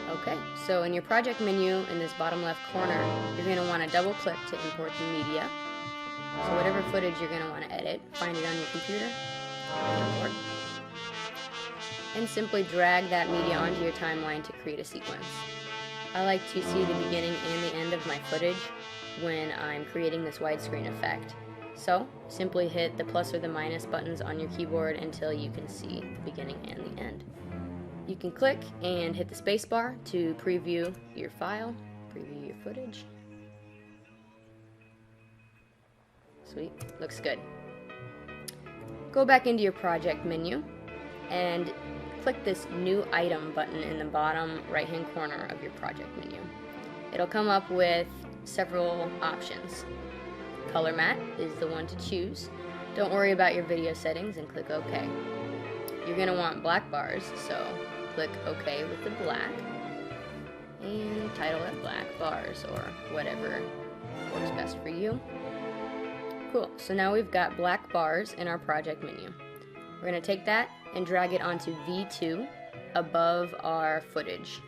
Okay, so in your project menu in this bottom left corner, you're going to want to double click to import the media. So whatever footage you're going to want to edit, find it on your computer, import, and simply drag that media onto your timeline to create a sequence. I like to see the beginning and the end of my footage when I'm creating this widescreen effect. So simply hit the plus or the minus buttons on your keyboard until you can see the beginning and the end. You can click and hit the space bar to preview your file, preview your footage. Sweet, looks good. Go back into your project menu and click this new item button in the bottom right hand corner of your project menu. It'll come up with several options. Color matte is the one to choose. Don't worry about your video settings and click OK. You're going to want black bars, so click OK with the black and title it black bars or whatever works best for you. Cool, so now we've got black bars in our project menu. We're going to take that and drag it onto V2 above our footage.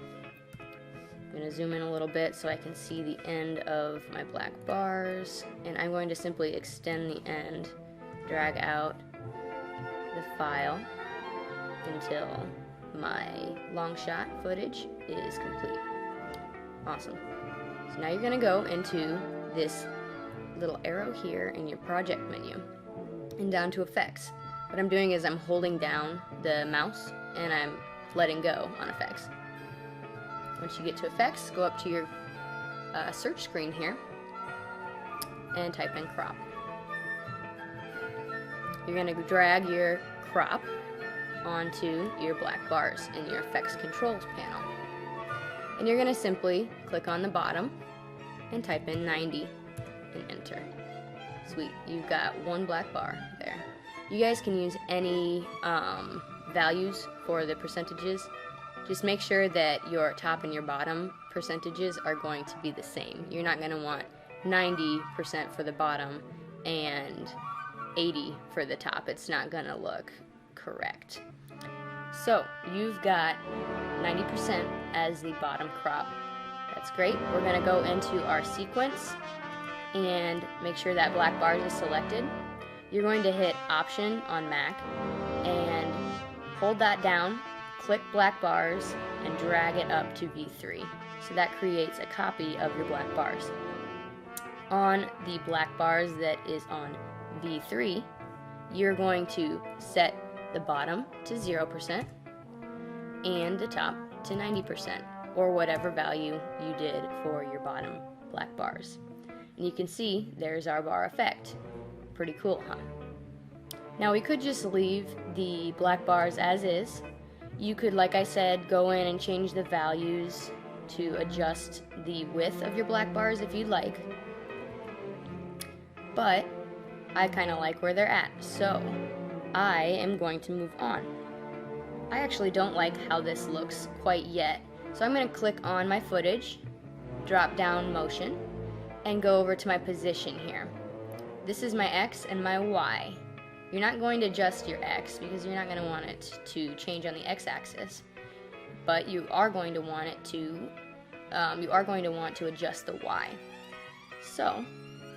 I'm going to zoom in a little bit so I can see the end of my black bars, and I'm going to simply extend the end, drag out the file until my long shot footage is complete. Awesome. So now you're going to go into this little arrow here in your project menu and down to effects. What I'm doing is I'm holding down the mouse and I'm letting go on effects. Once you get to effects, go up to your search screen here and type in crop. You're going to drag your crop onto your black bars in your effects controls panel. And you're going to simply click on the bottom and type in 90 and enter. Sweet, you've got one black bar there. You guys can use any values for the percentages. Just make sure that your top and your bottom percentages are going to be the same. You're not going to want 90% for the bottom and 80 for the top. It's not going to look correct. So you've got 90% as the bottom crop. That's great. We're going to go into our sequence and make sure that black bars is selected. You're going to hit Option on Mac and hold that down, click black bars, and drag it up to V3. So that creates a copy of your black bars. On the black bars that is on V3, you're going to set the bottom to 0% and the top to 90%, or whatever value you did for your bottom black bars. And you can see there's our bar effect. Pretty cool, huh? Now we could just leave the black bars as is. You could, like I said, go in and change the values to adjust the width of your black bars if you'd like. But I kind of like where they're at, so I am going to move on. I actually don't like how this looks quite yet, so I'm going to click on my footage, drop down motion, and go over to my position here. This is my X and my Y. You're not going to adjust your X because you're not going to want it to change on the X axis, but you are going to want it to adjust the Y. So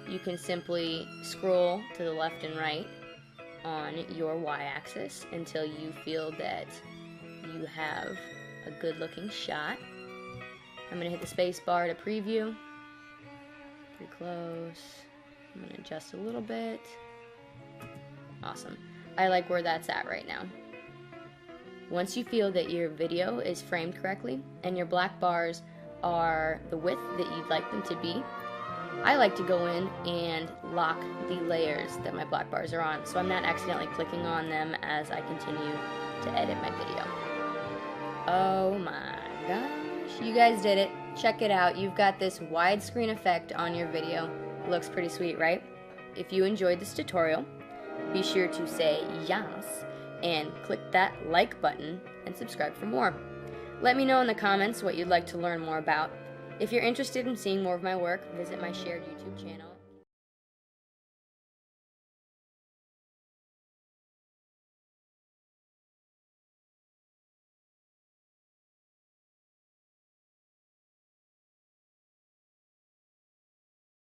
you can simply scroll to the left and right on your Y axis until you feel that you have a good looking shot. I'm going to hit the space bar to preview. Pretty close. I'm going to adjust a little bit. Awesome. I like where that's at right now. Once you feel that your video is framed correctly and your black bars are the width that you'd like them to be, I like to go in and lock the layers that my black bars are on so I'm not accidentally clicking on them as I continue to edit my video. Oh my gosh, you guys did it. Check it out. You've got this widescreen effect on your video. Looks pretty sweet, right? If you enjoyed this tutorial, be sure to say yes and click that like button and subscribe for more. Let me know in the comments what you'd like to learn more about. If you're interested in seeing more of my work, visit my shared YouTube channel.